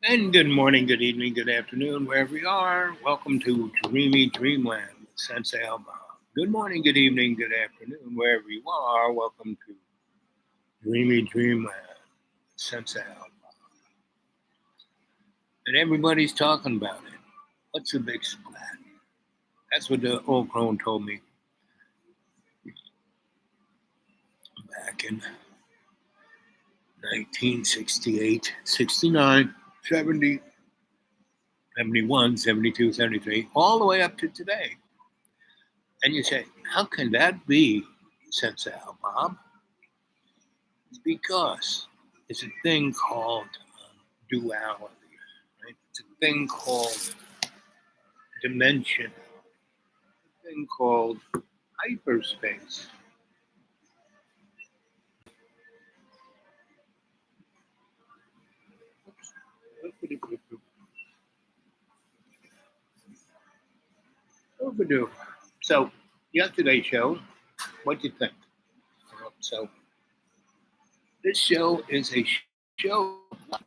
And good morning, good evening, good afternoon, wherever you are. Welcome to Dreamy Dreamland with Sensei Alba. Good morning, good evening, good afternoon, wherever you are. Welcome to Dreamy Dreamland with Sensei Alba. And everybody's talking about it. What's a big splat? That's what the old crone told me back in 1968, 69, 70, 71, 72, 73, all the way up to today. And you say, how can that be, Sensei Bob? It's because it's a thing called duality, right? It's a thing called dimension, a thing called hyperspace. Overdue. So, yesterday's show, what do you think? So, this show is a show. I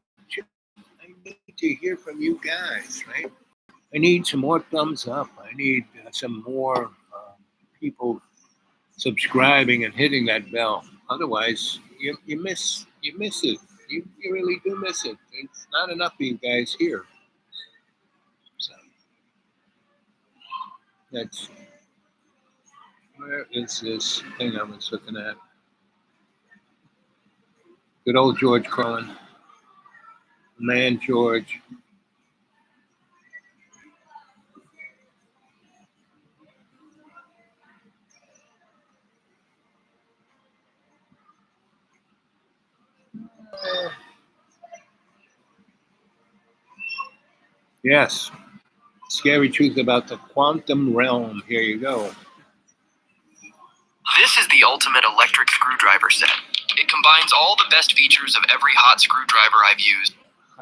need to hear from you guys, right? I need some more thumbs up. I need some more people subscribing and hitting that bell. Otherwise, you miss it. You really do miss it. It's not enough of you guys here. So that's where is this thing I was looking at? Good old George Cohen, man George. Yes, scary truth about the quantum realm. Here you go. This is the ultimate electric screwdriver set. It combines all the best features of every hot screwdriver I've used.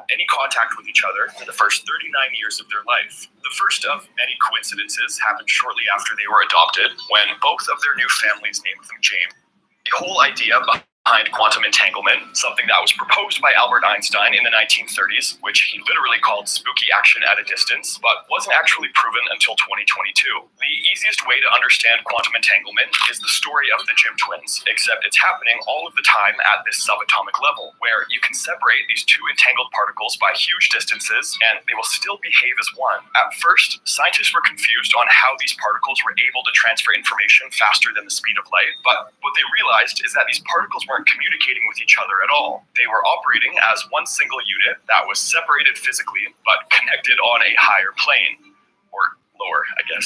Any contact with each other for the first 39 years of their life. The first of many coincidences happened shortly after they were adopted, when both of their new families named them James. The whole idea behind quantum entanglement, something that was proposed by Albert Einstein in the 1930s, which he literally called spooky action at a distance, but wasn't actually proven until 2022. The easiest way to understand quantum entanglement is the story of the Jim twins, except it's happening all of the time at this subatomic level, where you can separate these two entangled particles by huge distances, and they will still behave as one. At first, scientists were confused on how these particles were able to transfer information faster than the speed of light, but what they realized is that these particles weren't communicating with each other at all. They were operating as one single unit that was separated physically, but connected on a higher plane. Or lower, I guess.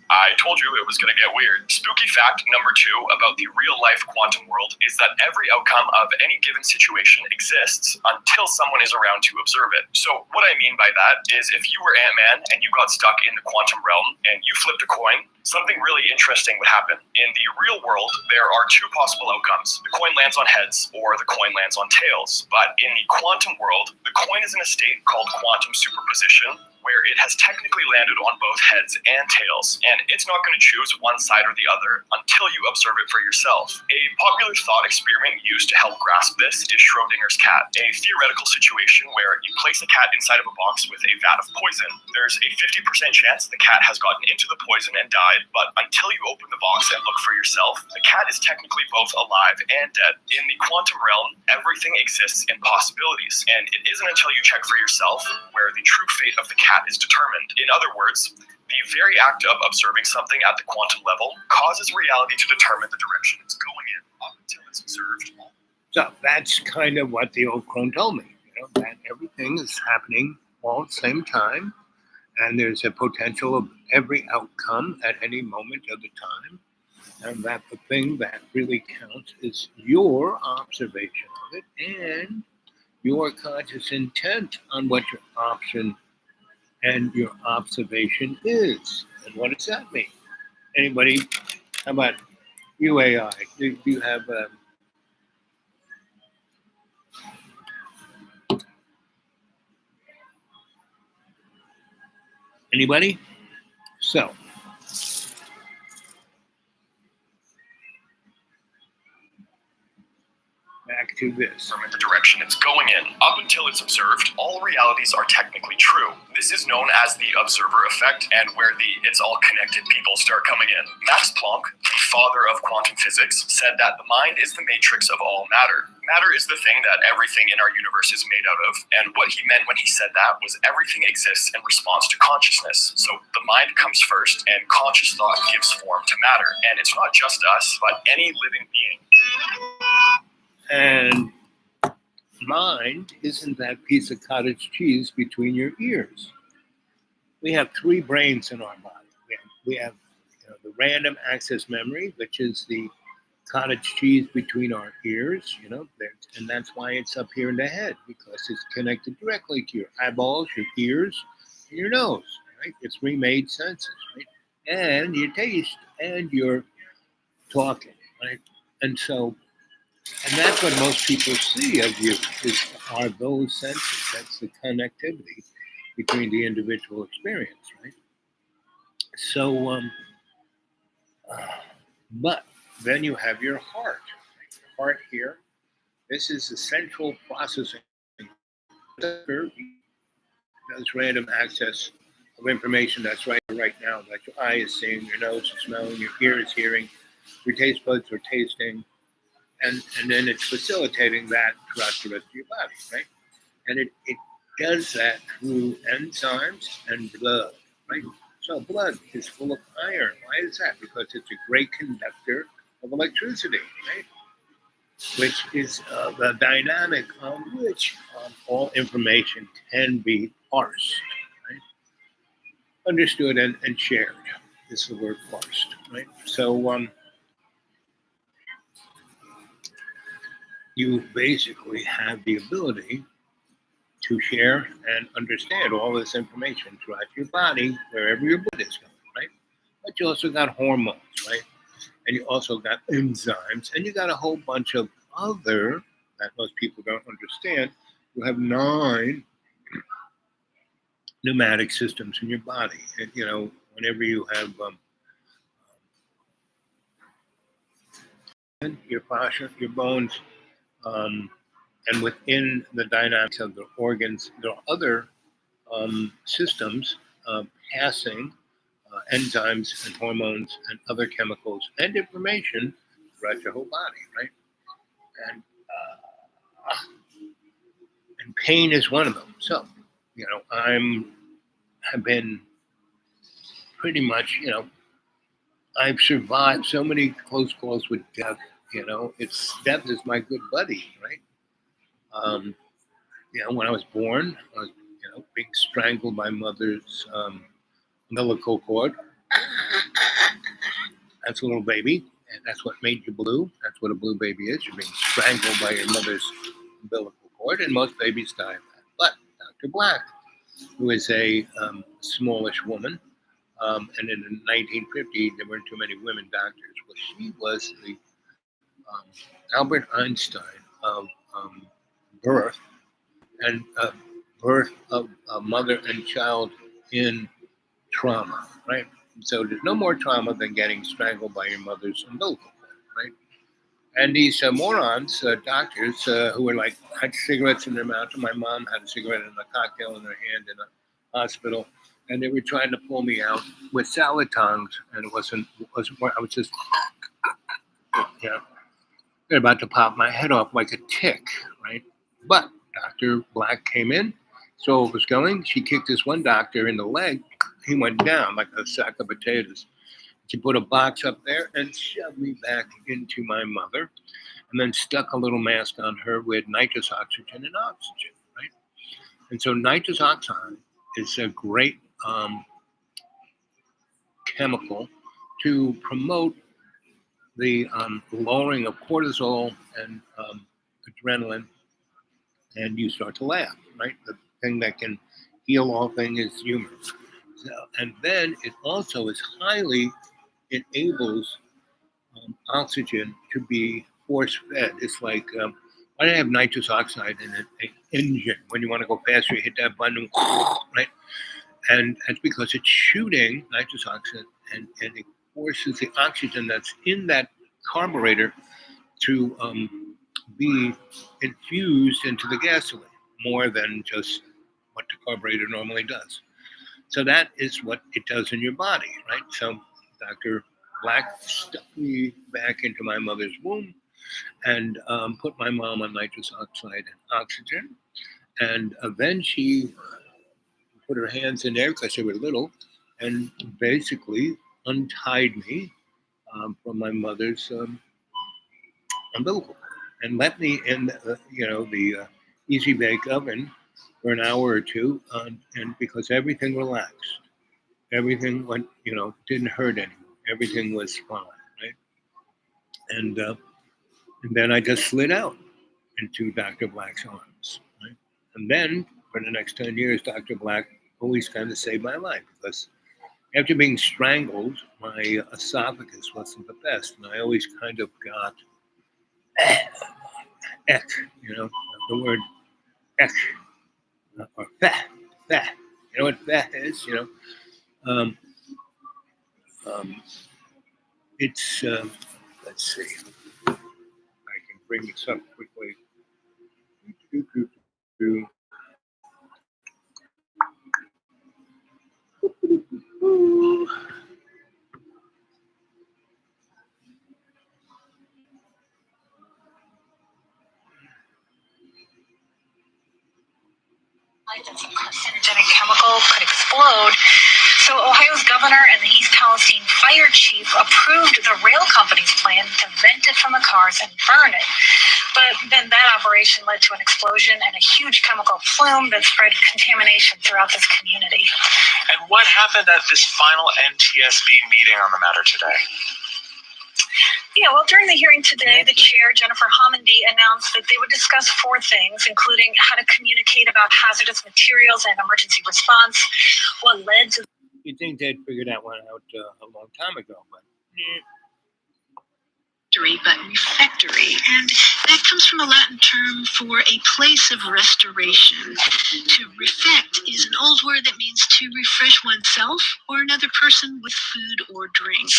I told you it was going to get weird. Spooky fact number 2 about the real-life quantum world is that every outcome of any given situation exists until someone is around to observe it. So what I mean by that is if you were Ant-Man and you got stuck in the quantum realm and you flipped a coin, something really interesting would happen. In the real world, there are 2 possible outcomes. The coin lands on heads or the coin lands on tails. But in the quantum world, the coin is in a state called quantum superposition, where it has technically landed on both heads and tails, and it's not going to choose one side or the other until you observe it for yourself. A popular thought experiment used to help grasp this is Schrodinger's cat, a theoretical situation where you place a cat inside of a box with a vat of poison. There's a 50% chance the cat has gotten into the poison and died, but until you open the box and look for yourself, the cat is technically both alive and dead. In the quantum realm, everything exists in possibilities, and it isn't until you check for yourself where the true fate of the cat is determined. In other words, the very act of observing something at the quantum level causes reality to determine the direction it's going in up until it's observed. So that's kind of what the old crone told me. That everything is happening all at the same time, and there's a potential of every outcome at any moment of the time, and that the thing that really counts is your observation of it and your conscious intent on what your option and your observation is. And what does that mean? Anybody? How about UAI? Do you have anybody? So, back to this. Determine the direction it's going in. Up until it's observed, all realities are technically true. This is known as the observer effect, and where the it's all connected people start coming in. Max Planck, the father of quantum physics, said that the mind is the matrix of all matter. Matter is the thing that everything in our universe is made out of, and what he meant when he said that was everything exists in response to consciousness. So the mind comes first, and conscious thought gives form to matter. And it's not just us, but any living being. And mind isn't that piece of cottage cheese between your ears. We have three brains in our body. We have the random access memory, which is the cottage cheese between our ears, and that's why it's up here in the head, because it's connected directly to your eyeballs, your ears, and your nose, right? Your three made senses, right? And your taste and your talking, right? And that's what most people see of you are those senses. That's the connectivity between the individual experience, right? So, but then you have your heart. Right? Your heart here. This is the central processing. Does random access of information that's right now, that your eye is seeing, your nose is smelling, your ear is hearing, your taste buds are tasting, and then it's facilitating that throughout the rest of your body, right? And it does that through enzymes and blood, right? So blood is full of iron. Why is that? Because it's a great conductor of electricity, right? Which is the dynamic on which all information can be parsed, right? Understood and shared. This is the word parsed, right? So you basically have the ability to share and understand all this information throughout your body, wherever your blood is going, right? But you also got hormones, right? And you also got enzymes, and you got a whole bunch of other that most people don't understand. You have 9 pneumatic systems in your body, and whenever you have your fascia, your bones, and within the dynamics of the organs, there are other systems passing enzymes and hormones and other chemicals and information throughout your whole body, right? And and pain is one of them. So, have been pretty much, I've survived so many close calls with death. Death is my good buddy, right? When I was born, I was, being strangled by mother's umbilical cord. That's a little baby, and that's what made you blue. That's what a blue baby is. You're being strangled by your mother's umbilical cord, and most babies die of that. But Dr. Black, who is a smallish woman, and in the 1950s, there weren't too many women doctors. Well, she was the Albert Einstein of birth, and birth of a mother and child in trauma, right? So there's no more trauma than getting strangled by your mother's umbilical cord, right? And these morons, doctors, who were like, had cigarettes in their mouth. My mom had a cigarette and a cocktail in her hand in a hospital, and they were trying to pull me out with salad tongs, and it wasn't. I was just, they're about to pop my head off like a tick, right? But Dr. Black came in, saw what was going. She kicked this one doctor in the leg. He went down like a sack of potatoes. She put a box up there and shoved me back into my mother, and then stuck a little mask on her with nitrous oxygen and oxygen, right? And so nitrous oxide is a great chemical to promote the lowering of cortisol and adrenaline, and you start to laugh, right? The thing that can heal all things is humor. So, and then it also is it enables oxygen to be force fed. It's like, why do I have nitrous oxide in an engine? When you want to go faster, you hit that button, right? And that's because it's shooting nitrous oxide, and it forces the oxygen that's in that carburetor to be infused into the gasoline more than just what the carburetor normally does. So that is what it does in your body, right? So Dr. Black stuck me back into my mother's womb and put my mom on nitrous oxide and oxygen. And then she put her hands in there because they were little and basically untied me from my mother's umbilical and let me in, the easy bake oven for an hour or two, and because everything relaxed, everything went, didn't hurt anymore. Everything was fine, right? And then I just slid out into Dr. Black's arms, right? And then for the next 10 years, Dr. Black always kind of saved my life because after being strangled, my esophagus wasn't the best, and I always kind of got ek, the word ek or feh, feh. You know what feh is? Um, um, it's let's see, I can bring this up quickly. That some carcinogenic chemical could explode. So Ohio's governor and the East Palestine fire chief approved the rail company's plan to vent it from the cars and burn it. But then that operation led to an explosion and a huge chemical plume that spread contamination throughout this community. And what happened at this final NTSB meeting on the matter today? Yeah, well, during the hearing today, the chair, Jennifer Homendy, announced that they would discuss 4 things, including how to communicate about hazardous materials and emergency response, what led to... You'd think they'd figured that one out a long time ago, but but refectory, and that comes from a Latin term for a place of restoration. To refect is an old word that means to refresh oneself or another person with food or drink.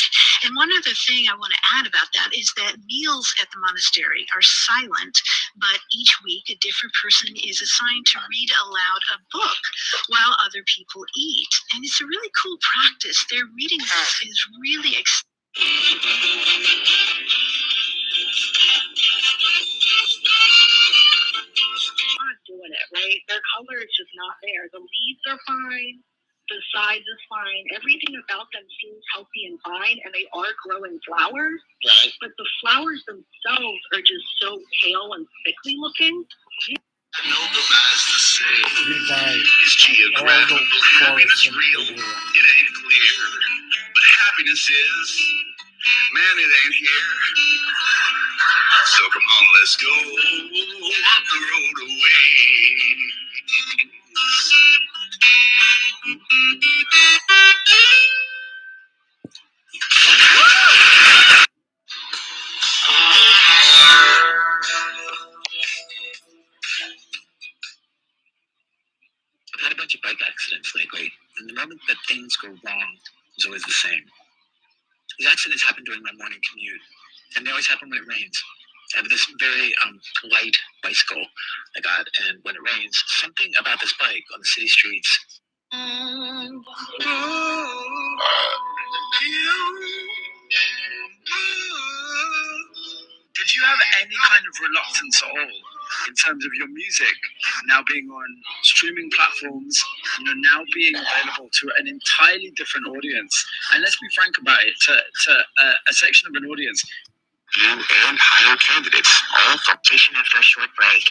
And one other thing I want to add about that is that meals at the monastery are silent, but each week a different person is assigned to read aloud a book while other people eat. And it's a really cool practice. Their reading is really not doing it, right? Their color is just not there. The leaves are fine, the size is fine, everything about them seems healthy and fine, and they are growing flowers. Right. But the flowers themselves are just so pale and sickly looking. Is geographical happiness real? It ain't clear. But happiness is, man, it ain't here. So come on, let's go up the road away. I've had a bunch of bike accidents lately, and the moment that things go wrong is always the same. These accidents happen during my morning commute, and they always happen when it rains. I have this very light bicycle I got, and when it rains, something about this bike on the city streets. Did you have any kind of reluctance at all in terms of your music now being on streaming platforms, now being available to an entirely different audience? And let's be frank about it, to a section of an audience. You and hire candidates, all from station after a short break.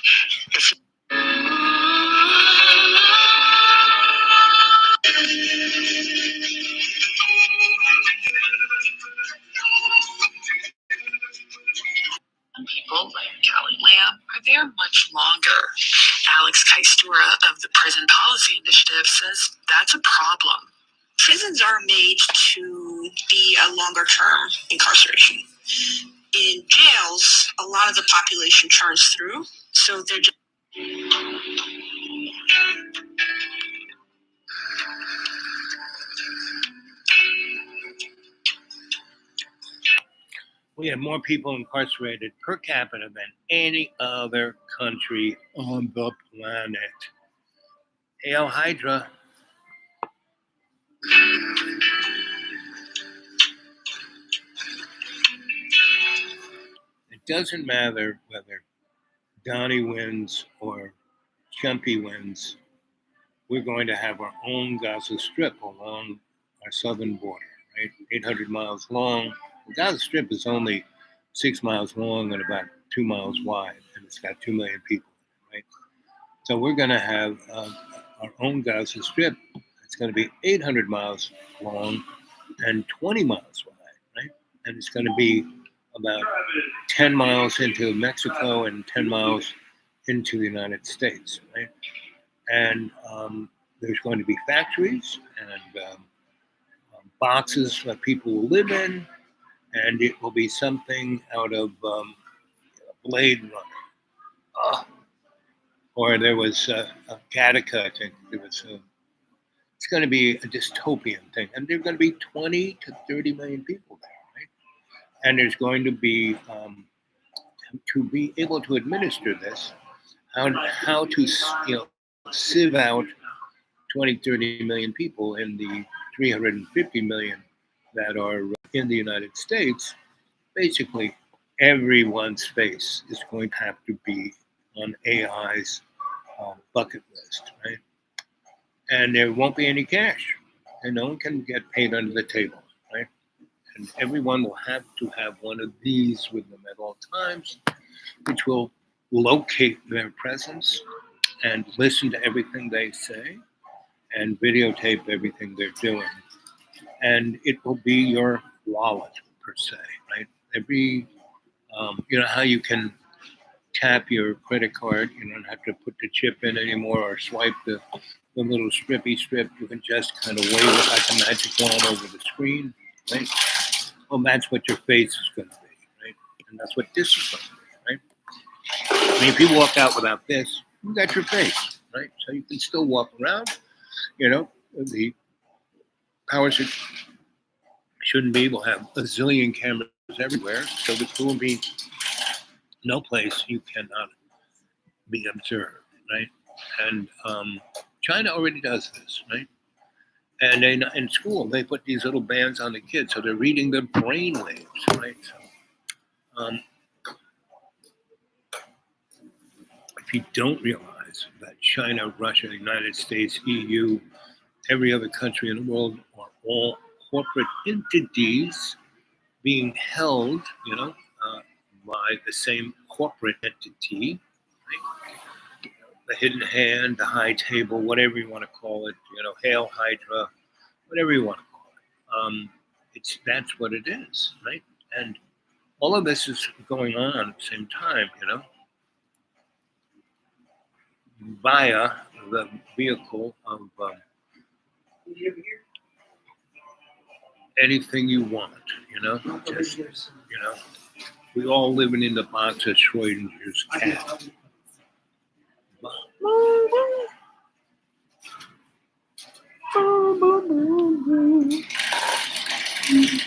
People like Callie Lamb are there much longer. Alex Kaistura of the Prison Policy Initiative says that's a problem. Prisons are made to be a longer term incarceration. In jails, a lot of the population churns through, so they're just... We have more people incarcerated per capita than any other country on the planet. Hail Hydra. It doesn't matter whether Donnie wins or Chumpy wins. We're going to have our own Gaza Strip along our southern border, right? 800 miles long. The Gaza Strip is only 6 miles long and about 2 miles wide, and it's got 2 million people, right? So we're going to have our own Gaza Strip. It's going to be 800 miles long and 20 miles wide, right? And it's going to be about 10 miles into Mexico and 10 miles into the United States, right? And there's going to be factories and boxes that people will live in, and it will be something out of Blade Runner. Oh. Or there was Gattaca, I think. It's going to be a dystopian thing. And there's going to be 20 to 30 million people there, right? And there's going to be able to administer this, how to sieve out 20, 30 million people in the 350 million that are in the United States. Basically, everyone's face is going to have to be on AI's bucket list, right? And there won't be any cash, and no one can get paid under the table, right? And everyone will have to have one of these with them at all times, which will locate their presence and listen to everything they say and videotape everything they're doing. And it will be your wallet, per se, right? You know how you can tap your credit card, you don't have to put the chip in anymore or swipe the little strippy strip. You can just kind of wave it like a magic wand over the screen, right? Well, that's what your face is going to be, right? And that's what this is going to be, right? I mean, if you walk out without this, you got your face, right? So you can still walk around, the powers that shouldn't be will have a zillion cameras everywhere, so there will be no place you cannot be observed, right? And China already does this, right? And in school, they put these little bands on the kids, so they're reading their brain waves, right? So, if you don't realize that China, Russia, the United States, EU, every other country in the world are all corporate entities being held, by the same corporate entity, right? The hidden hand, the high table, whatever you want to call it, Hail Hydra, whatever you want to call it. That's what it is, right? And all of this is going on at the same time, via the vehicle of anything you want, just, we all living in the box of Schrodinger's cat.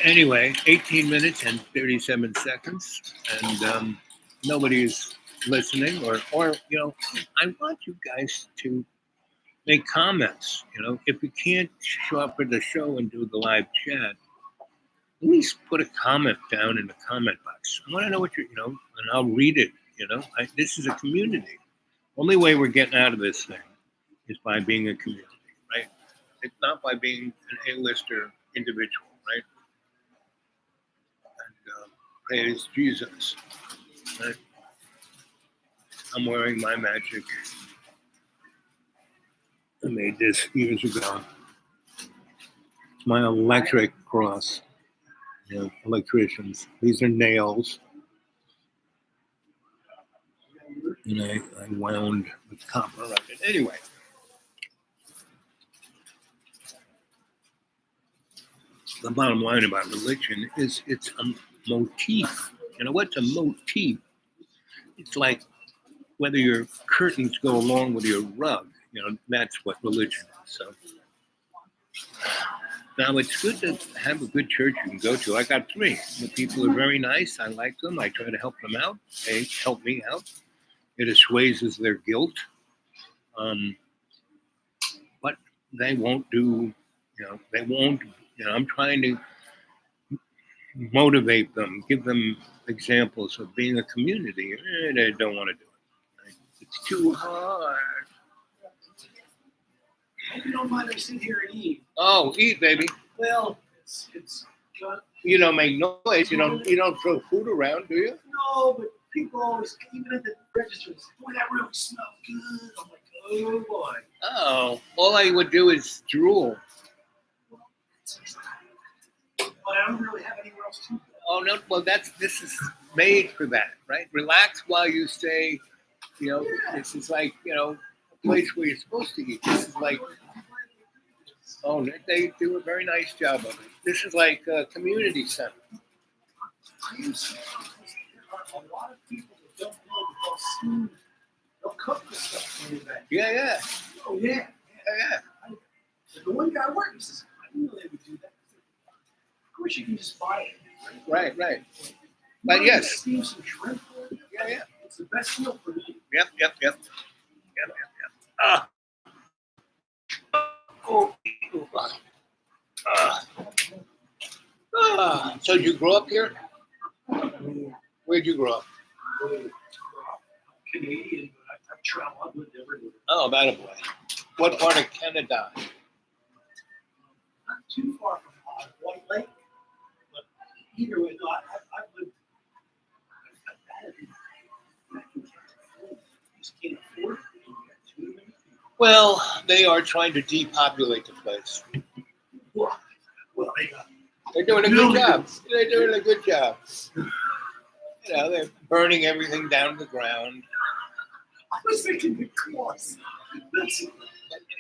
Anyway, 18 minutes and 37 seconds, and nobody's listening, or I want you guys to make comments. If you can't show up for the show and do the live chat, at least put a comment down in the comment box. I want to know what and I'll read it. This is a community. Only way we're getting out of this thing is by being a community, right? It's not by being an A-lister individual, right? And praise Jesus, right? I'm wearing my magic. I made this years ago. It's my electric cross. Electricians. These are nails. And I wound with copper on it. Anyway. The bottom line about religion is it's a motif. What's a motif? It's like whether your curtains go along with your rug. That's what religion is. So Now, it's good to have a good church you can go to. I got three. The people are very nice. I like them. I try to help them out. They help me out. It assuages their guilt. But they won't do, they won't, I'm trying to motivate them, give them examples of being a community. They don't want to do it. Right? It's too hard. I hope you don't mind I sit here and eat. Oh, eat, baby. Well, it's You don't make noise. You don't throw food around, do you? no, but people always, even at the registers, boy, that really smells good. I'm like, oh boy. Oh, all I would do is drool. But I don't really have anywhere else to go. Oh no, well this is made for that, right? Relax while you stay. This is like a place where you're supposed to eat. This is like, oh, they do a very nice job of it. This is like a community center. I am surprised there are a lot of people that don't know that they'll cook the stuff for you back. Yeah. Oh yeah. The one guy working says, I didn't know they would do that. Of course, you can just buy it. Right. But yes. Steam some shrimp. Yeah. It's the best meal for me. Yep. Ah. Oh. So did you grow up here? Where'd you grow up? Canadian, but I've traveled. I've lived everywhere. Oh, that a boy. What part of Canada? Not too far from White Lake, but either way, no, I've lived. Just can't afford it. You got too many people. Well, they are trying to depopulate the place. Well, They're doing a good job. They're doing a good job. They're burning everything down to the ground. I was thinking the claws.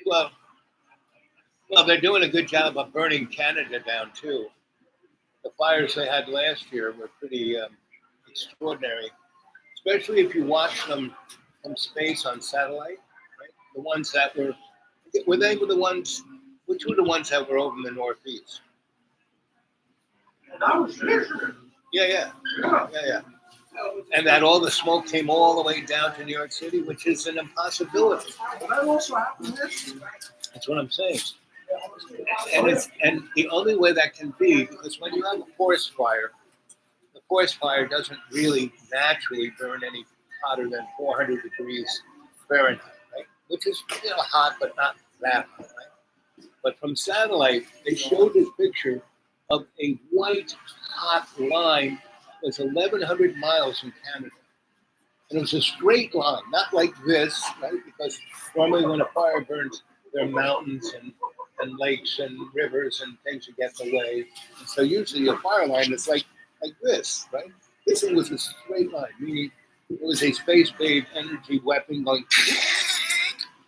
Well, they're doing a good job of burning Canada down too. The fires they had last year were pretty extraordinary, especially if you watch them from space on satellite. Right? The ones that were they the ones? Which were the ones that were over in the Northeast? And I was there. Yeah. And that all the smoke came all the way down to New York City, which is an impossibility. That also happened this. That's what I'm saying. And the only way that can be, because when you have a forest fire, the forest fire doesn't really naturally burn any hotter than 400 degrees Fahrenheit, right? Which is hot, but not that hot, right? But from satellite, they showed this picture of a white hot line that was 1,100 miles in Canada. And it was a straight line, not like this, right? Because normally when a fire burns, there are mountains and lakes and rivers and things that get in the way. And so usually a fire line is like this, right? This one was a straight line, meaning it was a space-based energy weapon going,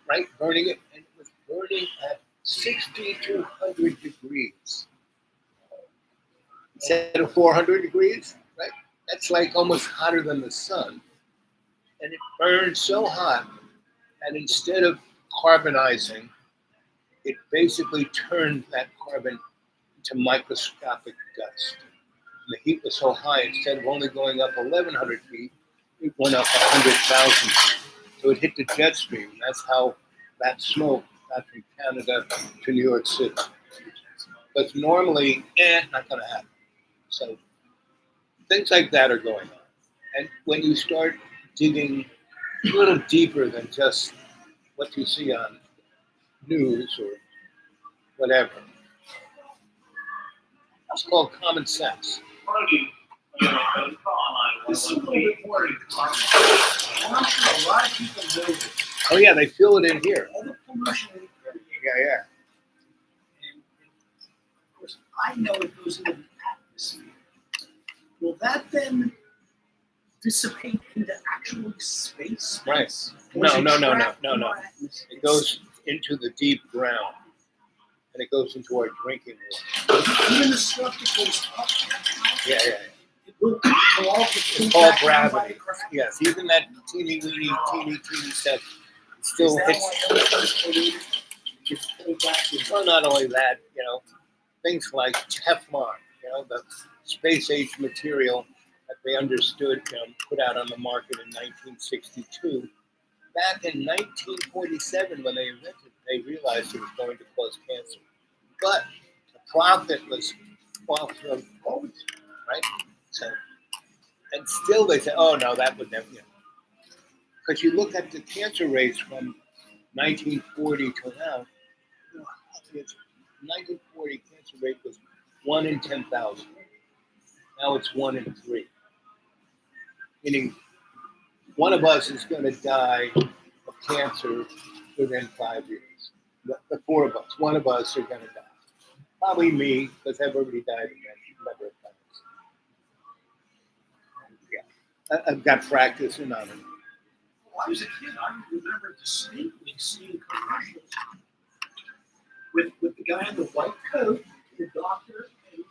right, burning it, and it was burning at 6,200 degrees. Instead of 400 degrees, right? That's like almost hotter than the sun. And it burned so hot that instead of carbonizing, it basically turned that carbon into microscopic dust. And the heat was so high, instead of only going up 1,100 feet, it went up 100,000 feet. So it hit the jet stream. That's how that smoke got from Canada to New York City. But normally, not going to happen. So things like that are going on. And when you start digging a little deeper than just what you see on news or whatever, it's called common sense. This is a little bit more in common. I'm sure a lot of people know this. Oh yeah, they feel it in here. All the pollution in the area. Yeah. And of course, I know it goes into the atmosphere. Will that then dissipate into actually space? Right. Or is No. it trapped in our atmosphere? It goes into the deep ground, and it goes into our drinking water. Even the stuff that goes up. Yeah. It will all get It's pulled called back down by gravity. the gravity. Yes, even that teeny stuff still Is that hits. why everything's polluted? Gets pulled back in? Well, not only that, things like Teflon, the space age material that they understood, put out on the market in 1962. Back in 1947, when they invented it, they realized it was going to cause cancer. But the profit was well, right? So, and still they say, oh no, that would never, because you look at the cancer rates from 1940 till now, 1940 cancer rate was 1 in 10,000. Now it's 1 in 3. Meaning one of us is going to die of cancer within 5 years. The four of us, one of us are going to die. Probably me, because I've already died a number of times. Yeah, I've got practice in on it. When I was a kid, I remember distinctly seeing commercials with the guy in the white coat, the doctor, and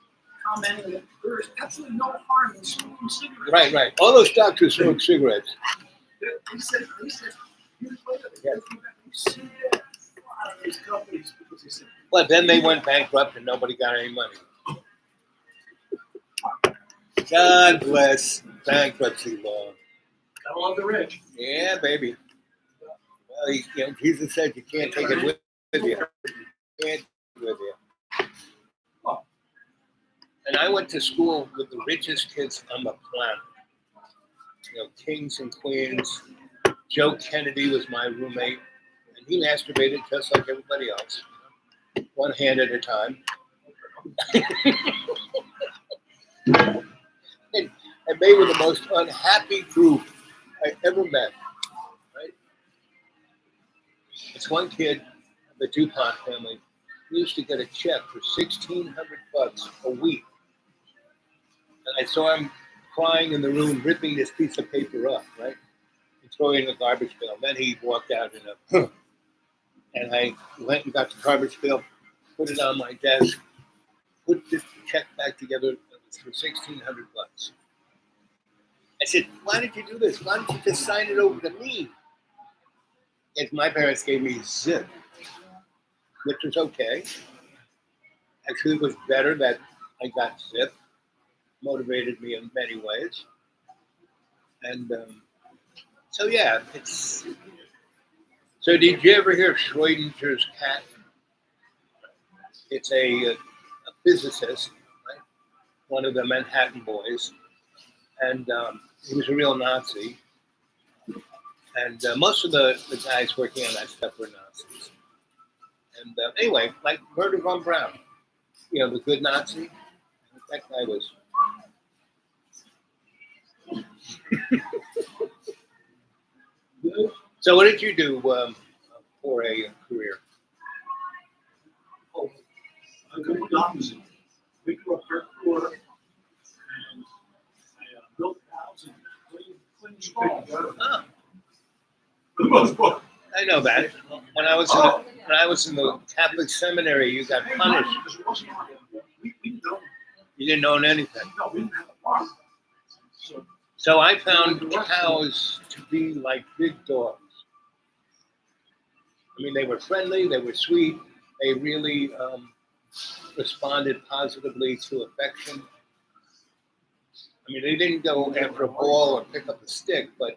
commenting that there is absolutely no harm in smoking cigarettes. Right. All those doctors smoke cigarettes. They said, years later, they go through that, you see that a lot of these companies, because they said, But then they went bankrupt and nobody got any money. God bless bankruptcy law. I love the rich. Yeah, baby. Well, Jesus said you can't take it with you. You can't take it with you. And I went to school with the richest kids on the planet. Kings and queens. Joe Kennedy was my roommate, and he masturbated just like everybody else, one hand at a time. and they were the most unhappy group I ever met. Right? It's one kid, the DuPont family, he used to get a check for $1,600 a week. And I saw him crying in the room, ripping this piece of paper up, right? And throwing it in the garbage pail. Then he walked out in and I went and got the garbage pail, put it on my desk, put the check back together. It was for $1,600. I said, why did you do this? Why don't you just sign it over to me? And my parents gave me zip, which was okay. Actually, it was better that I got zip. Motivated me in many ways. And so, yeah, it's... So did you ever hear of Schrodinger's cat? It's a physicist, right? One of the Manhattan boys. And he was a real Nazi. And most of the guys working on that stuff were Nazis. And anyway, like Murder von Braun, the good Nazi. That guy was... So what did you do for a career? Oh, I go the opposite. We grew up very poor, and I built a house and clean stalls. Oh, For the most part. I know that. When I was in the Catholic seminary, you got punished. We don't. You didn't own anything. No, we didn't have a farm. So I found cows to be like big dogs. I mean, they were friendly, they were sweet, they really responded positively to affection. I mean, they didn't go after a ball or pick up a stick, but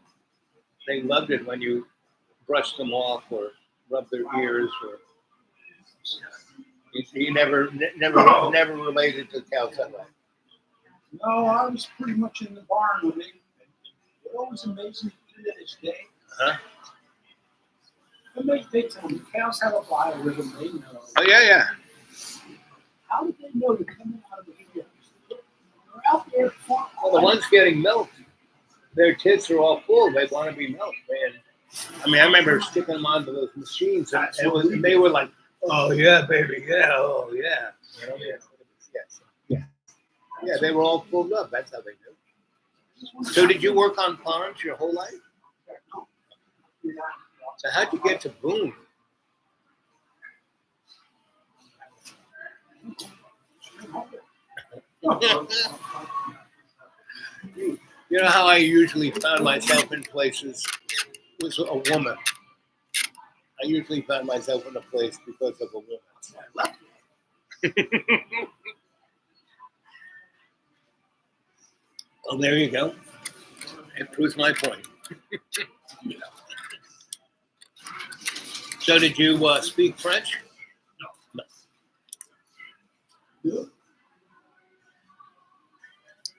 they loved it when you brushed them off or rubbed their ears. Or you never related to cows that way. No, I was pretty much in the barn when they. It always amazes me to this day. Huh? They tell me cows have a biorhythm. They know. Oh yeah. How did they know they're coming out of the fields? They're out there. Well, the ones getting milk, their tits are all full. They want to be milked, man. I mean, I remember sticking them onto those machines, and they were like, "Oh yeah, baby, yeah, oh yeah." Yeah, they were all pulled up. That's how they do. So, did you work on farms your whole life? So, how'd you get to Boone? You know how I usually found myself in places was a woman. I usually found myself in a place because of a woman. Well, there you go. It proves my point. So, did you speak French? No.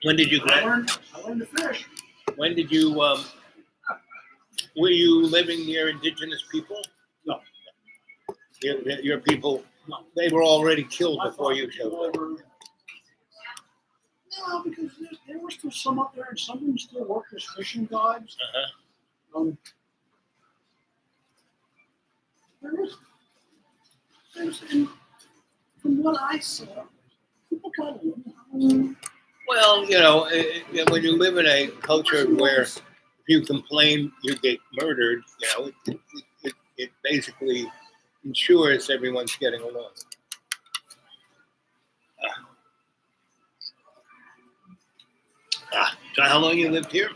When did you I graduate? learned to fish. When did you? Were you living near indigenous people? No. Your people, No. they were already killed before you showed up. No, because there were still some up there, and some of them still worked as fishing guides. Uh-huh. And from what I saw, people kind of learn. Well, when you live in a culture where if you complain, you get murdered, it basically ensures everyone's getting along. So how long you lived here? I've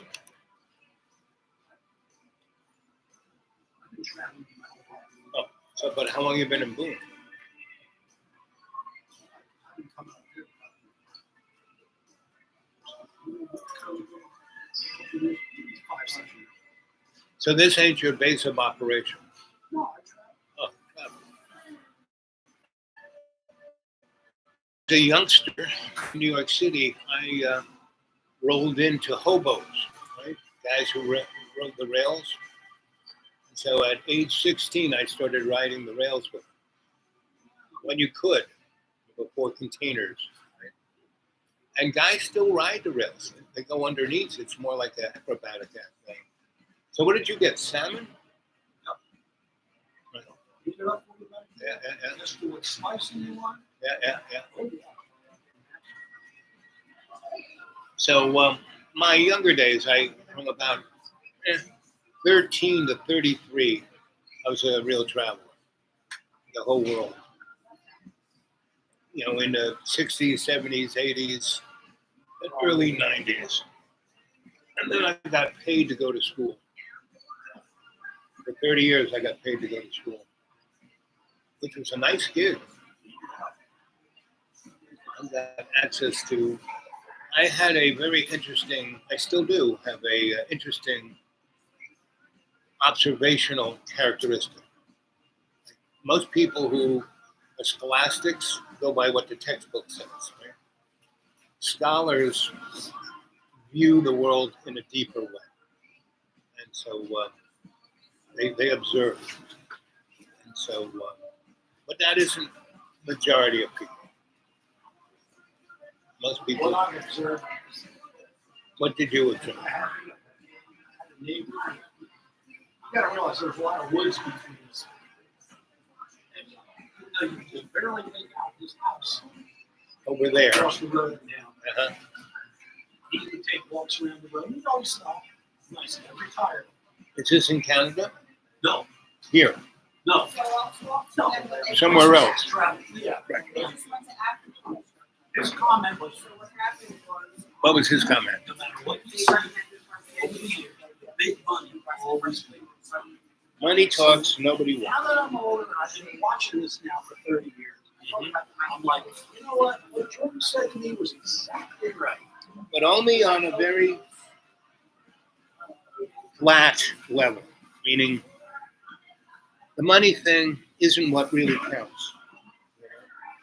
been traveling my whole life. Oh, so but how long you been in Boone? I've been coming up here. 5, 6 years. So this ain't your base of operation. No, I travel. Oh, God. As a youngster in New York City, I rolled into hobos, right? Guys who rode the rails. And so at age 16, I started riding the rails with them. When you could, before containers. Right? And guys still ride the rails. They go underneath. It's more like an acrobatic thing. So what did you get? Salmon? Right. Heat it up for you, buddy. Yeah. Just do what spicy you want. Yeah. Oh, yeah. So my younger days, from about 13 to 33, I was a real traveler, the whole world. In the 60s, 70s, 80s, and early 90s. And then I got paid to go to school. For 30 years, I got paid to go to school, which was a nice gig. I got access to, I had a very interesting, I still do have a interesting observational characteristic. Most people who are scholastics go by what the textbook says. Right? Scholars view the world in a deeper way, and so they observe. And so, but that isn't majority of people. Most people. What I observed, What did you observe? I had a neighbor. You gotta realize there's a lot of woods between us. And you can barely make out his house. Over there. Across the road now. Uh-huh. He would take walks around the road. He'd always stop. Nice, retired. Is this in Canada? No, Here. no. No. Somewhere else. Yeah. Right. His comment was, What was his comment? no matter what you say, over the years, big money always wins. Money talks, nobody wants. Now that I'm older, I've been watching this now for 30 years. I'm like, you know what? What Jordan said to me was exactly right. But only on a very flat level, meaning the money thing isn't what really counts.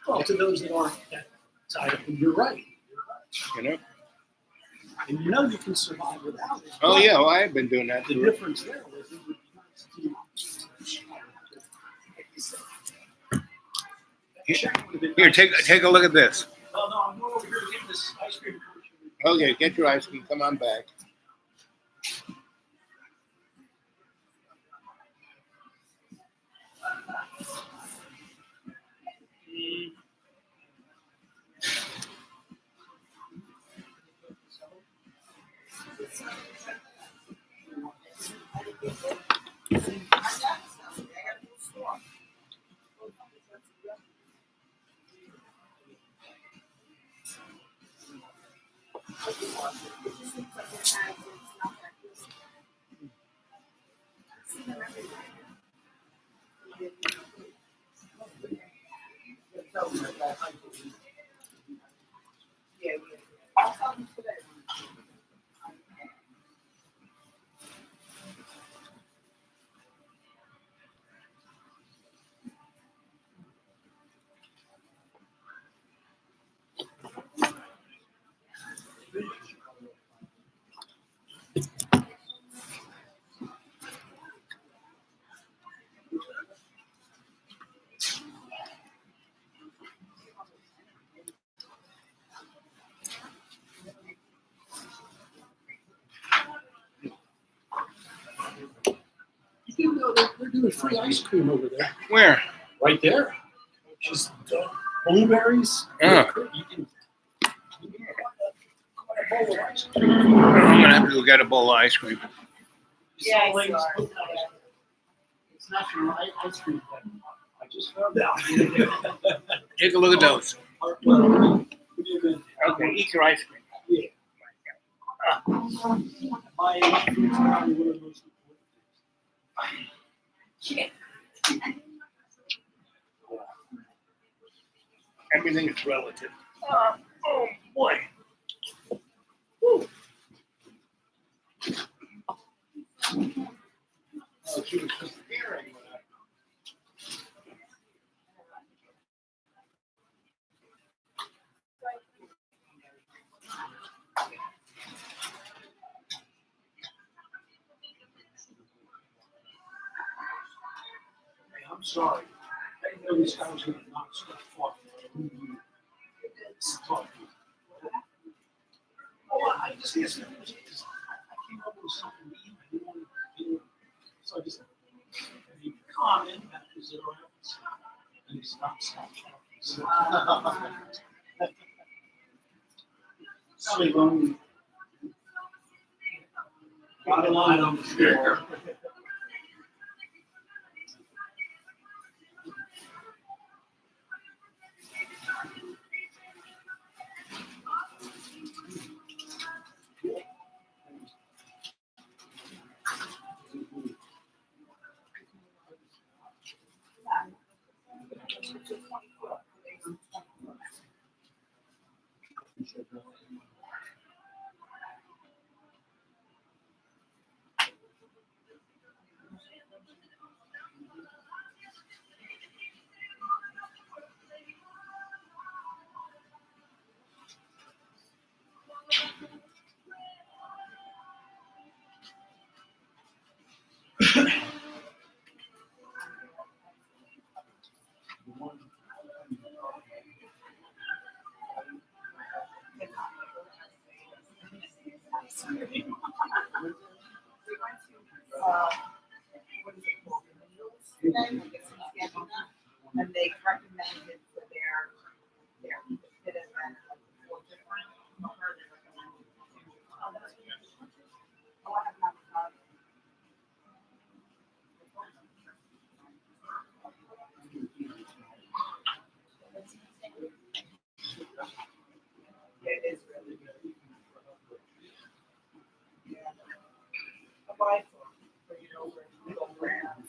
Well, to those that aren't that tied up, you're right. You know? And you know you can survive without it. Oh But yeah, well, I've been doing that. the difference there was it would be nice to Here, take a look at this. No, I'm going over here to get this ice cream. Okay, get your ice cream. Come on back. You know, they're doing free ice cream over there. Where? Right there. Just blueberries. Ah. You can get a bowl of ice cream. I'm gonna have to go get a bowl of ice cream. Yeah, it's national ice cream day. I just found out. Take a look at those. Okay, eat your ice cream. Yeah. My ice cream is probably one of the most important things. Everything is relative. Oh boy. Woo. Oh, she was just hearing what I. Hey, I'm sorry. I didn't know this guy was going to not stop talking. Oh, I just asked him. I came up with something to eat. I didn't want to do it. So I just he commented about his around. And he stopped talking. Probably wrong. I don't care. And they recommended for their fit event like the 4 different for her they recommended oh, I have not tried. Yeah, it is really good. Yeah. A buy for you know where you go around.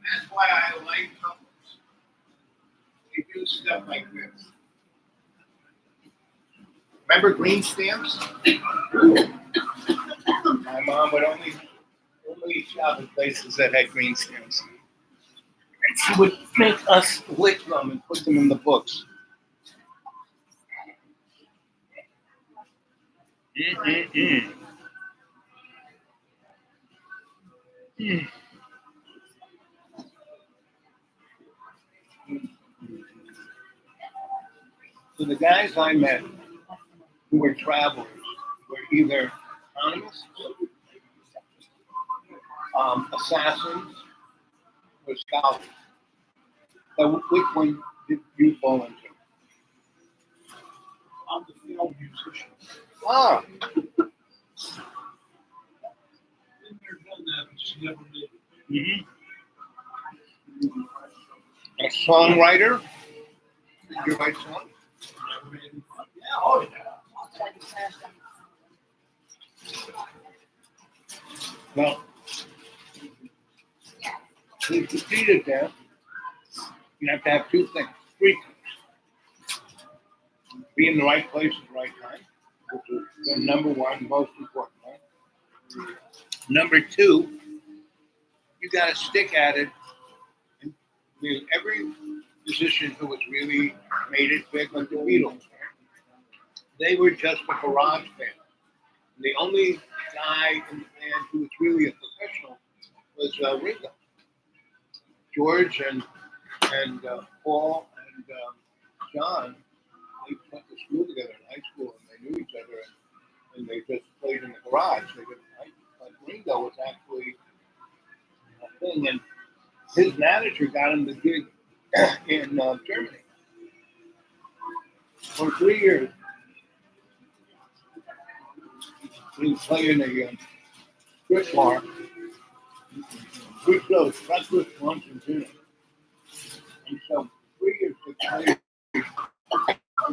That's why I like couples. They do stuff like this. Remember green stamps? My mom would only shop at places that had green stamps. And she would make us lick them and put them in the books. Mm-mm-mm. Mm. So the guys I met who were travelers were either economists, assassins, or scholars. So which one did you fall into? I'm the field musician. Ah, Been there, done that, but just never did. a songwriter. Did you write songs? Never did. Yeah, oh yeah. Well, to succeed at that, you have to have two things, three things. Be in the right place at the right time, which is the number one, most important thing. Number two, you got to stick at it. And every musician who was really made it big, like the Beatles, they were just a garage band. The only guy in the band who was really a professional was Ringo. George and Paul and John, they went to school together in high school and they knew each other and they just played in the garage. They didn't but Ringo was actually a thing, and his manager got him the gig in Germany for 3 years. He was playing a strip bar, good shows, breakfast, lunch, and dinner. And so 3 years they played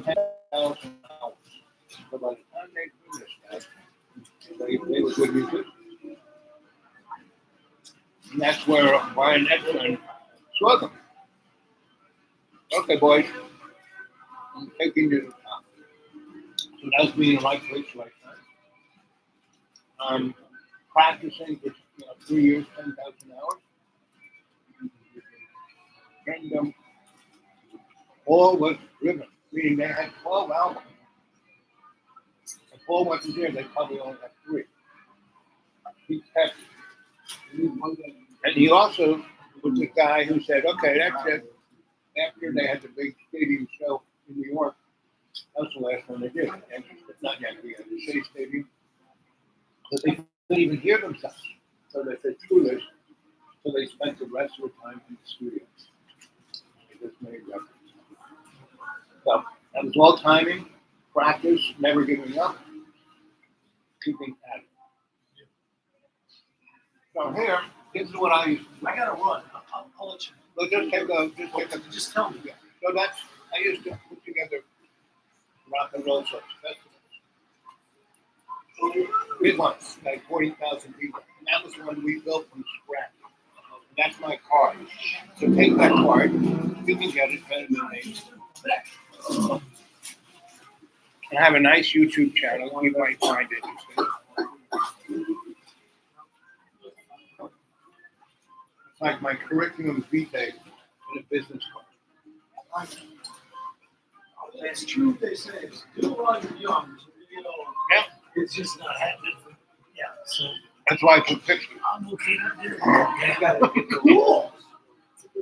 10,000 hours. So by the time they finished that, they were good musicians. And that's where Brian Epstein saw them. Okay, boys, I'm taking you to the top. So that's being in the right place, right time. Practicing for 3 years, 10,000 hours. And Paul was driven, meaning they had 12 albums. If Paul wasn't there, they probably only had 3. He kept, and he also was the guy who said, okay, that's it. After they had the big stadium show in New York, that was the last one they did. And it's not yet, we had the Shea Stadium. So they couldn't even hear themselves. So they said, screw this. So they spent the rest of the time in the studio. They just made records. So that was all timing, practice, never giving up, keeping at it. So here, this is what I used to do. I gotta run. I'll let you. So Just tell me. Yeah. So that's, I used to put together rock and roll shows, festivals. Big ones, like 40,000 people. And that was the one we built from scratch. And that's my card. So take that card, you can get it better than me. I have a nice YouTube channel, you might find it. It's like my curriculum vitae in a business card. It's true. They say it's do while you're young. Yeah. It's just not happening. Yeah. So That's why I took pictures. I'm looking at it. Cool.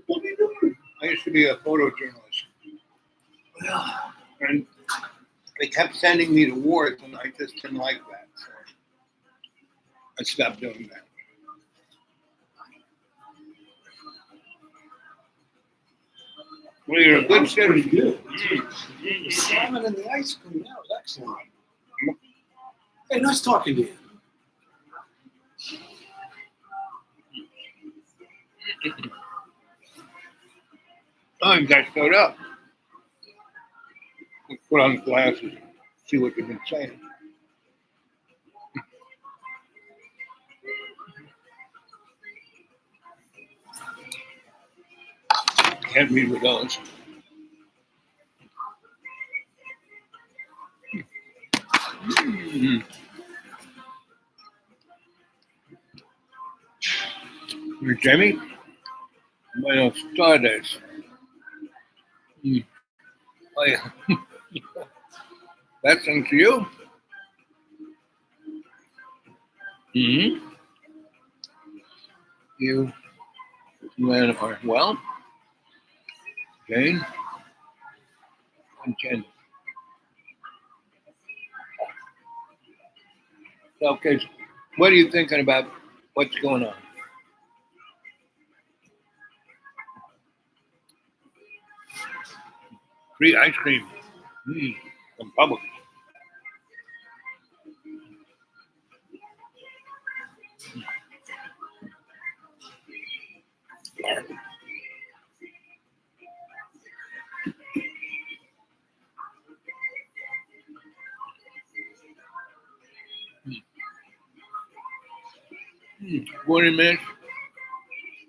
What are you doing? I used to be a photojournalist. Well, And they kept sending me to awards, and I just didn't like that. So I stopped doing that. Well, you're a good pretty citizen. good. The salmon and the ice cream, that was excellent. Hey, nice talking to you. Oh, you got showed up. Let's put on the glasses and see what you've been saying. Can't read with those. Jamie? Buenos tardes. Oh, yeah. That's into you? You men are well. Jane and Jen. So, kids, what are you thinking about what's going on? Free ice cream. From Publix. Mm. 40 minutes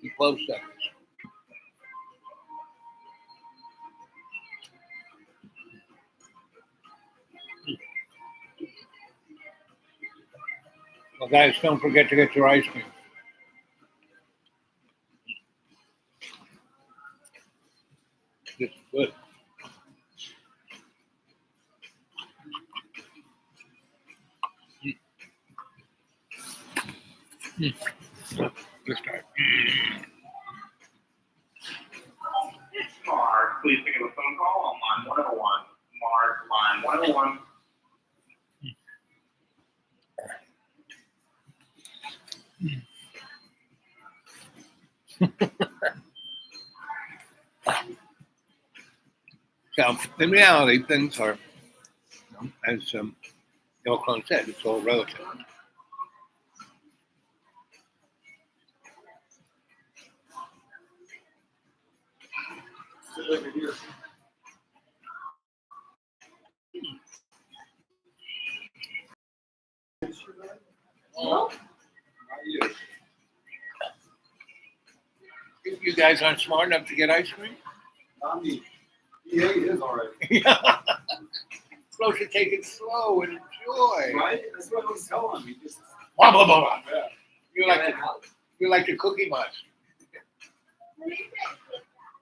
and 12 seconds. Well, guys, don't forget to get your ice cream. This is good. Let's try. Mark, please pick up a phone call on line 101. Mark, line 101. So, in reality, things are, as Bill Clone said, it's all relative. Sit over here. Well, How are you? you guys aren't smart enough to get ice cream? Not me. Yeah, he is already. Yeah. Supposed to take it slow and enjoy. Right? That's what I was telling him. He just. Blah, blah, blah, blah. Yeah. You like the cookie monster.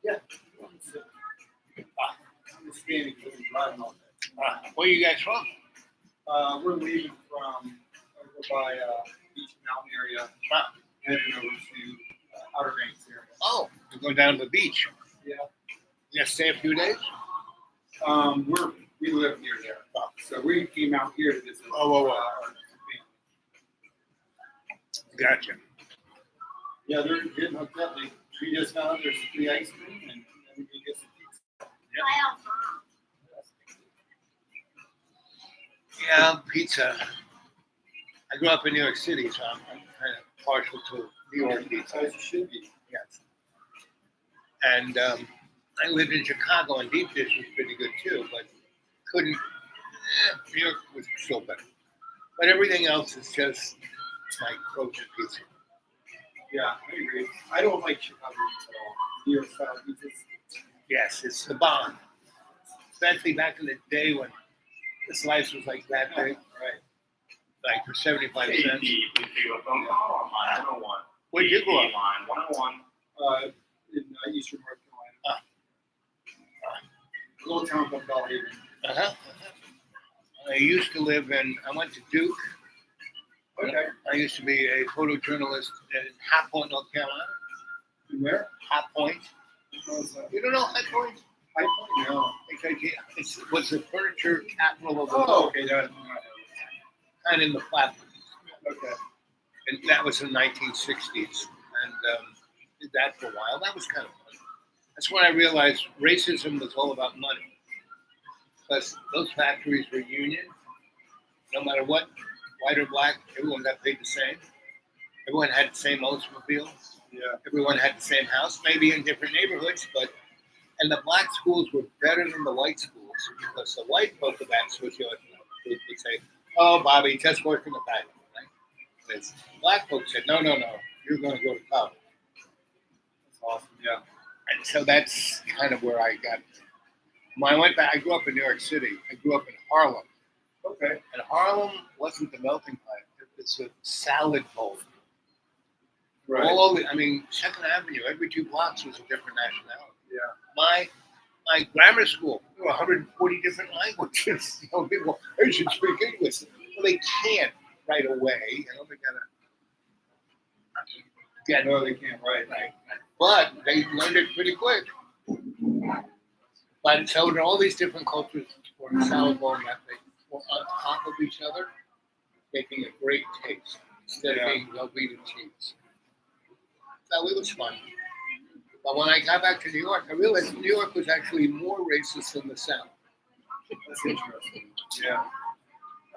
Yeah. I'm just standing because I'm driving all day. Where are you guys from? We're leaving from over by Beach Mountain area, heading over to Outer Banks area. Oh, to go down to the beach. Yeah. You have to stay a few days? We live near there, so we came out here to visit. Oh. our family. Gotcha. Yeah, they're getting hooked up. They treat us now. There's free ice cream, and we can get some pizza. Yeah, pizza. I grew up in New York City, so I'm kind of partial to New York pizza. As you should be. Yes. And I lived in Chicago, and deep dish was pretty good too, but couldn't. New York was still better. But everything else is just like frozen pizza. Yeah, I agree. I don't like Chicago pizza at all. New York style pizzas. Yes, it's the bomb. Especially back in the day when the slice was like that big, Right. like for 75 cents. Please pick up a phone call on line 101. Where'd you grow up? Line 101. In Eastern North Carolina. A little town called Belhaven. Uh-huh. I used to live I went to Duke. Okay. I used to be a photojournalist in High Point, North Carolina. Where? High Point. You don't know High Point? High Point? No. It was the furniture capital of the Oh, world, okay. kind of in the flatlands. Okay. And that was in the 1960s. And did that for a while. That was kind of fun. That's when I realized racism was all about money. Because those factories were union. No matter what, white or black, everyone got paid the same. Everyone had the same Oldsmobile. Yeah. Everyone had the same house, maybe in different neighborhoods, and the black schools were better than the white schools because the white folk of that socioeconomic group would say, "Oh, Bobby, just work in the factory." Right? Whereas black folks said, "No, you're going to go to college." That's awesome. Yeah. And so that's kind of where I got. When I went back, I grew up in New York City. I grew up in Harlem. Okay. And Harlem wasn't the melting pot. It was a salad bowl. Right. All over, I mean, Second Avenue, every 2 blocks was a different nationality. Yeah. My grammar school, there were 140 different languages. People, they should speak English. Well, they can't right away. They gotta get. No, they can't. Right. But they learned it pretty quick. But so there are all these different cultures for a salad bowl that they were on top of each other, making a great taste instead of being well-beaten cheese. So it was fun. But when I got back to New York, I realized New York was actually more racist than the South. That's interesting. Yeah.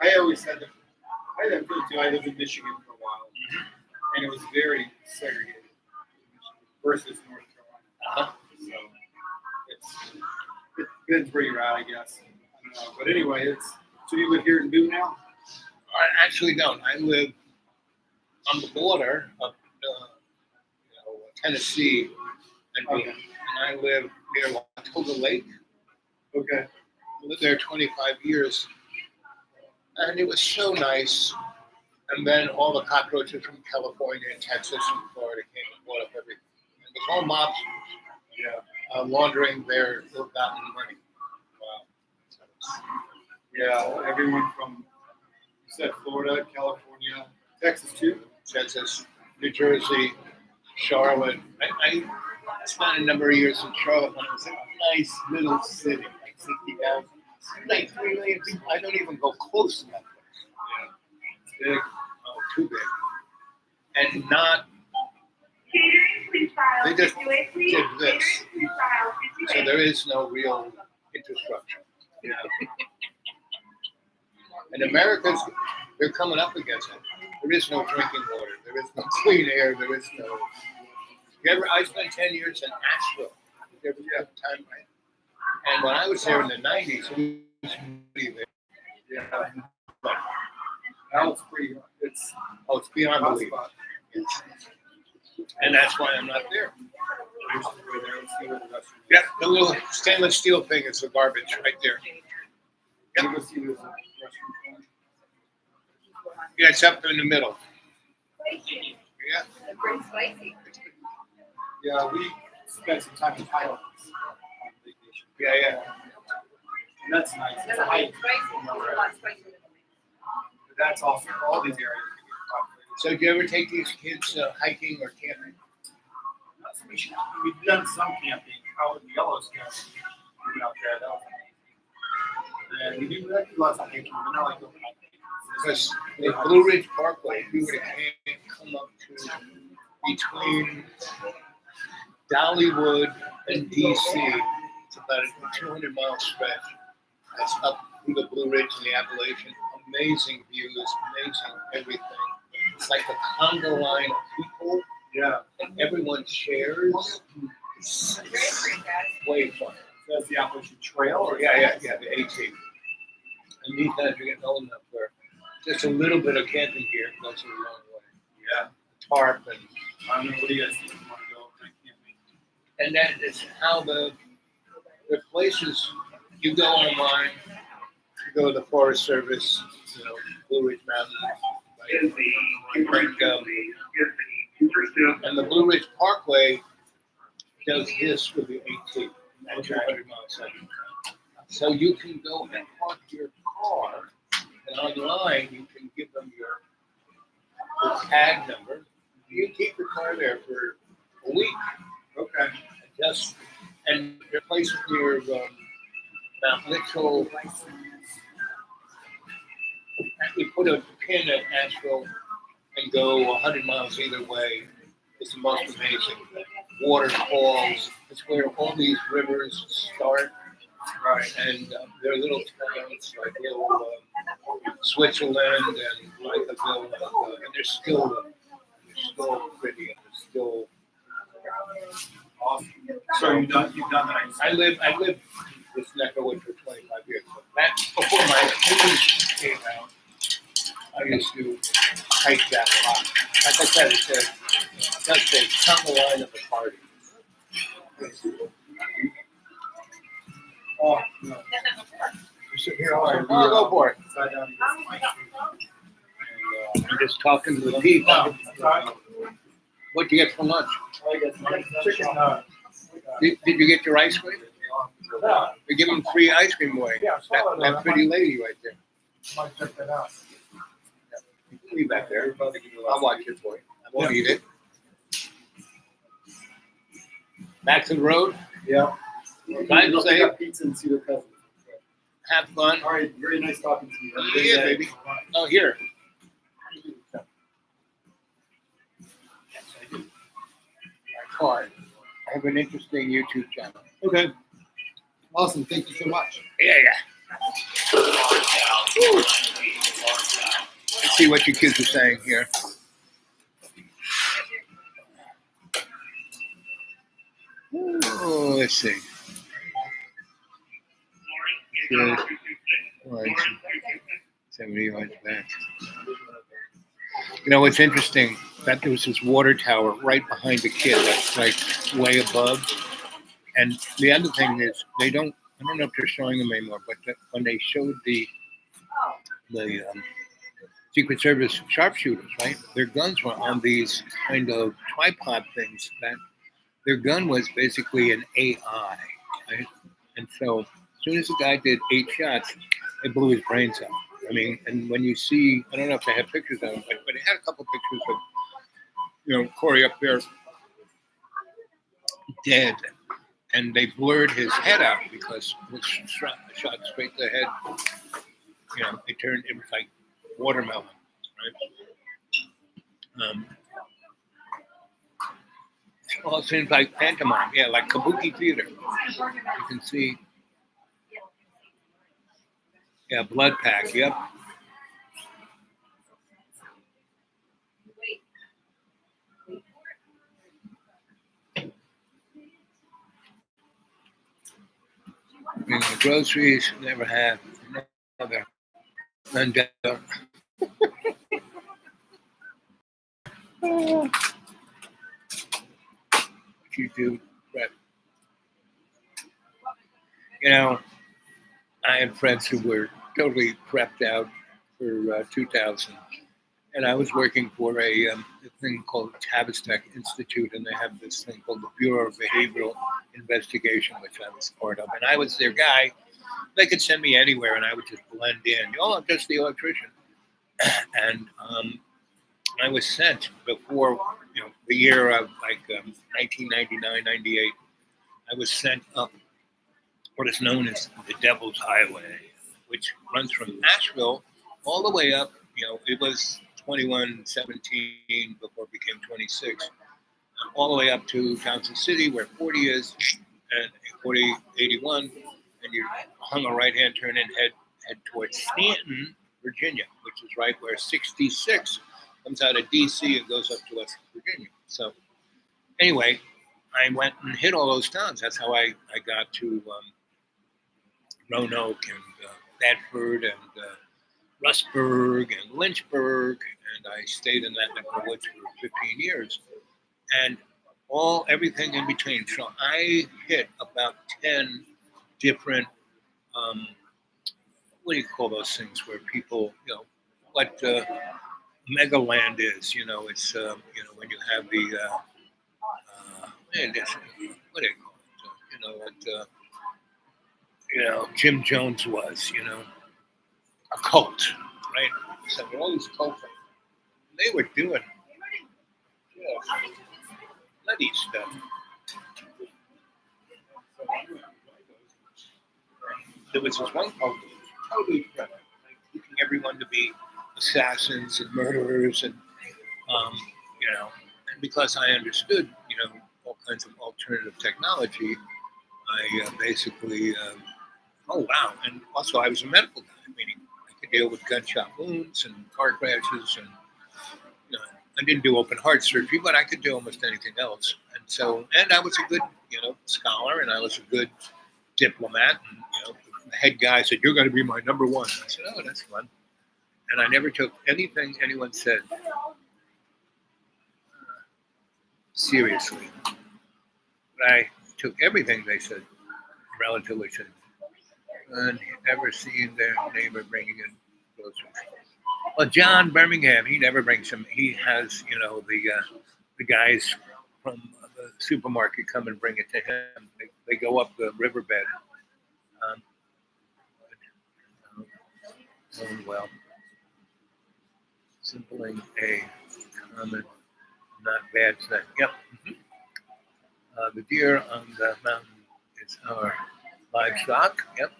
I always had that. I had that feeling too. I lived in Michigan for a while, and it was very segregated versus North Carolina. So it depends where you're at, I guess. I don't know. But anyway, so you live here in Boone now? I actually don't. I live on the border of Tennessee and Boone. Okay. And I live near Watauga Lake. Okay. I lived there 25 years. And it was so nice. And then all the cockroaches from California and Texas and Florida came and bought up everything. And it was all mobsters laundering their ill-gotten money. Wow. Yeah, everyone from, you said Florida, California, Texas too? Texas, New Jersey, Charlotte. I spent a number of years in Charlotte when it was a nice little city, like 60,000. Like 3 million people. I don't even go close to that place. Yeah. It's big. Oh, too big. And not, they just did this. So there is no real infrastructure. Yeah. And America's, they're coming up against it. There is no drinking water. There is no clean air. There is no. I spent 10 years in Asheville. You ever have time, right? And when I was there in the 90s, it was pretty there. Yeah. Now it's pretty. It's beyond belief. And that's why I'm not there. I used to go there and see what the rest of it is. Yeah, the little stainless steel thing is the garbage right there. You go see this restaurant. Yeah, it's up in the middle. Yeah. Yeah, we spent some time in Thailand on vacation. Yeah. And that's nice. It's a hike. But that's also all these areas. So do you ever take these kids hiking or camping? Not so much. We've done some camping out in Yellowstone. We went out there. That was amazing. And we do lots of hiking, but not like overnight. Because the Blue Ridge Parkway, if you were to come up to between Dollywood and DC, it's about a 200-mile stretch. That's up through the Blue Ridge and the Appalachian. Amazing views, amazing everything. It's like a conga line of people. Yeah. And everyone shares. It's way fun. That's the Appalachian Trail? Or Yeah, the AT. And these guys are getting old enough where just a little bit of camping gear goes a long way. Yeah. Tarp and I don't know, what do you guys think? You want to go camping? and that is how the places you go online, you go to the Forest Service, Blue Ridge Mountains, and the Blue Ridge Parkway does this with the AT at 200 miles an hour. So you can go and park your car, and online you can give them your tag number. You can keep your car there for a week. Okay. And there are places near Mount Mitchell. You put a pin at Asheville and go 100 miles either way. It's the most amazing. Waterfalls. It's where all these rivers start. Right. And there are little towns like little Switzerland and Lycaville, and they're still pretty, and they're still awesome. So you've done that. I lived this neck of woods for 25 years. So that before my kids came out, I used to hike that a lot. Like I said, it's just a tumble line of a party. Oh, no. Here, go for it. I'm just talking to the people. What'd you get for lunch? Chicken. Did you get your ice cream? They're giving free ice cream away. That pretty lady right there. Might check that out. Leave that there. I'll watch it for you. I won't eat it. Back to the road. Yeah. Drive safe. Pizza and see their cousins. Have fun. All right, very nice talking to you. Yeah, baby. Oh, here. Yes, I do. My card. have an interesting YouTube channel. Okay. Awesome. Thank you so much. Yeah. Let's see what your kids are saying here. Oh, let's see. Good. Well, 70 yards back. You know what's interesting? That there was this water tower right behind the kid that's like way above. And the other thing is I don't know if they're showing them anymore, but when they showed the Secret Service sharpshooters, right? Their guns were on these kind of tripod things that their gun was basically an AI, right? And so as soon as the guy did 8 shots, it blew his brains out. I mean, and when you see, I don't know if they had pictures of him, but they had a couple pictures of, Corey up there dead. And they blurred his head out because it was shot straight to the head. It was like watermelon, right? It all seems like pantomime, yeah, like kabuki theater. You can see, yeah, blood pack, yep. Bring the groceries, never have another undone. You do prep. I had friends who were totally prepped out for 2000. And I was working for a thing called Tavistock Institute, and they have this thing called the Bureau of Behavioral Investigation, which I was part of. And I was their guy. They could send me anywhere, and I would just blend in. Oh, I'm just the electrician. And I was sent before, the year of 1999, 98. I was sent up what is known as the Devil's Highway, which runs from Asheville all the way up. It was 2117 before it became 26, all the way up to Johnson City, where 40 is, and 4081, and you hung a right-hand turn and head towards Stanton, Virginia, which is right where 66 comes out of D.C. and goes up to West Virginia. So anyway, I went and hit all those towns. That's how I got to Roanoke and Bedford and Rustburg and Lynchburg, and I stayed in that neck of the woods for 15 years, and everything in between. So I hit about 10 different, what do you call those things where people, what Megaland is, it's, when you have the, what do you call it, what, Jim Jones was, a cult, right? So all these cults, they were doing nutty stuff. There was this one cult that was totally different, teaching everyone to be assassins and murderers, and because I understood, all kinds of alternative technology, I basically, oh wow, and also I was a medical guy, meaning I could deal with gunshot wounds and car crashes, and I didn't do open heart surgery, but I could do almost anything else. And so, and I was a good, scholar, and I was a good diplomat. And the head guy said, "You're going to be my number one." I said, "Oh, that's fun." And I never took anything anyone said seriously. But I took everything they said relatively seriously. And never seen their neighbor bringing in groceries. Well, John Birmingham, he never brings them. He has, the guys from the supermarket come and bring it to him. They go up the riverbed. Well, simpling a common, not bad thing. Yep. The deer on the mountain is our livestock. Yep.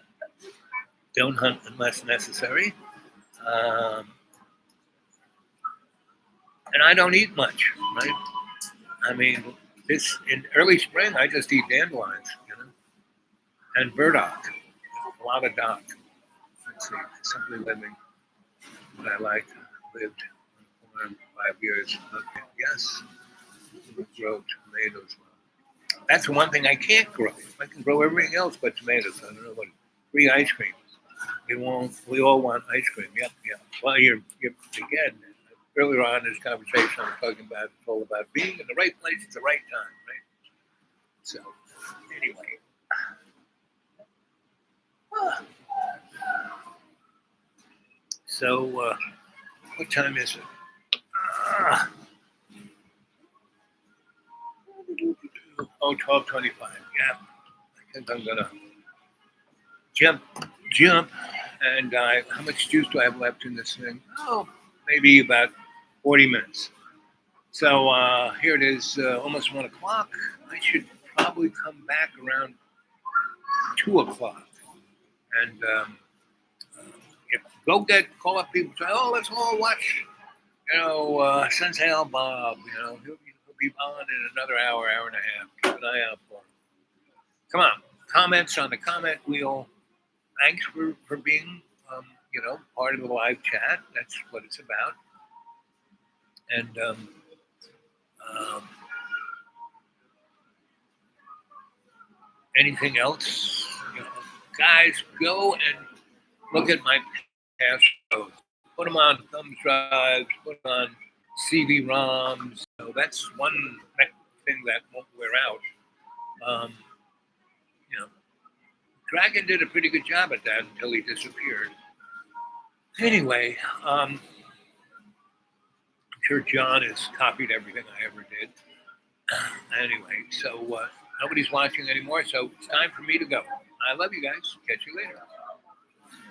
Don't hunt unless necessary. And I don't eat much, right? I mean, This in early spring, I just eat dandelions, and burdock. A lot of dock. Let's see, simply living. What I like. Lived on 5 years. Okay. Yes, we grow tomatoes. That's the one thing I can't grow. I can grow everything else but tomatoes. I don't know what. Free ice cream. We all want ice cream. Yep, yep. Well, you're again. Earlier on in this conversation, I was talking about it's all about being in the right place at the right time, right? So, anyway. So, what time is it? Oh, 12:25. Yeah, I think I'm gonna jump, and how much juice do I have left in this thing? Oh, maybe about 40 minutes. So here it is, almost 1 o'clock. I should probably come back around 2 o'clock, and call up people. Say, oh, let's all watch. Sensei Al Bob. He'll be on in another hour and a half. Keep an eye out for him. Come on, comments on the comment wheel. Thanks for being, part of the live chat. That's what it's about. And anything else? Guys, go and look at my past shows. Put them on thumb drives. Put them on CD-ROMs. So that's one thing that won't wear out. Dragon did a pretty good job at that until he disappeared. Anyway, I'm sure John has copied everything I ever did. Anyway, so nobody's watching anymore, so it's time for me to go. I love you guys. Catch you later.